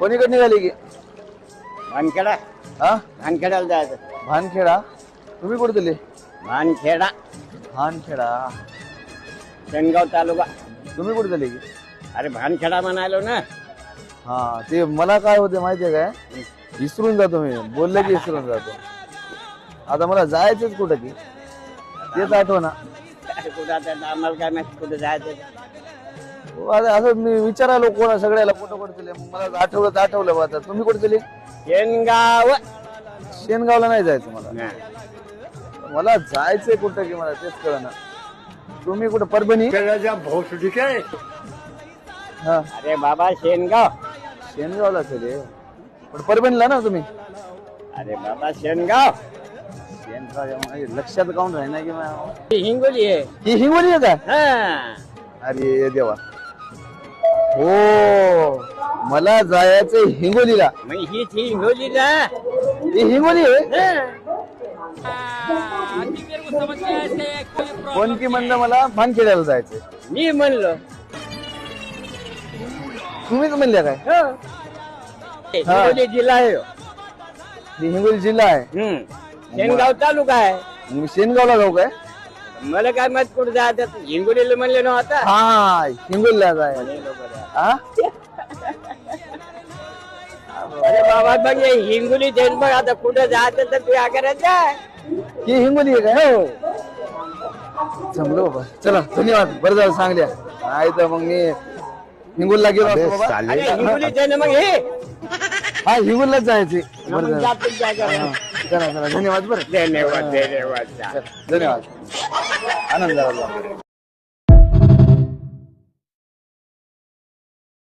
कोणीकडे निघाली की भानखेडा. हा भानखेड्याला जायचं. भानखेडा. तुम्ही कुठे दिली? भानखेडा भानखेडा. शेनगाव तालुका. तुम्ही कुठे दिली की? अरे भानखेडा म्हणालो ना. हा ते मला काय होते माहितीये काय, विसरून जातो मी, बोलले की विसरून जातो. आता मला जायचंच कुठं की तेच आठवना. कुठं आता आम्हाला काय माहिती कुठं जायचं. आता असं मी विचारायलो कोणा सगळ्याला कुठं कुठे दिले, मग मला आठवलं बा. आता तुम्ही कुठे दिली? शेनगाव. शेनगावला नाही जायचं मला. हा. मला जायचंय कुठं की मला तेच कळना. तुम्ही कुठं परभणी? हा अरे बाबा शेनगाव. शेनगावला रे, पण परभणीला ना तुम्ही? अरे बाबा शेनगाव. शेनगाव लक्षात काऊन राहिना की ही हिंगोली आहे. ही हिंगोली आहे का? हा. अरे देवा, हो मला जायचंय हिंगोलीला. मग हीच ही हिंगोलीला. ही हिंगोली आहे. कोण की म्हणलं मला भानखेड्याला जायचंय. मी म्हणलो. तुम्हीच म्हणल्या काय? हिंगोली जिल्हा आहे ह्यो. ही हिंगोली जिल्हा आहे. शेनगाव तालुका आहे. मी शेनगावला जाऊ काय? मला काय माहित कुठं जायचं. हिंगोलीला म्हणले ना आता. हा हिंगोलीला जायचं. हा अरे बाबा बघ हे हिंगोली जैन बघ आता कुठं जायचं तर तू आकारात जाय. ही हिंगोली आहे काय? हो जमलो बाबा. चला धन्यवाद, बरं झालं सांगल्या. नाही तर मग मी हिंगोलीला गेलो असतो बाबा. अरे हिंगोली जैन मग हे. हा हिंगोलीलाच जायचे. बरं मग झालं. जातो जागा. चला चला धन्यवाद. बरं धन्यवाद धन्यवाद. धन्यवाद. आनंद झाला.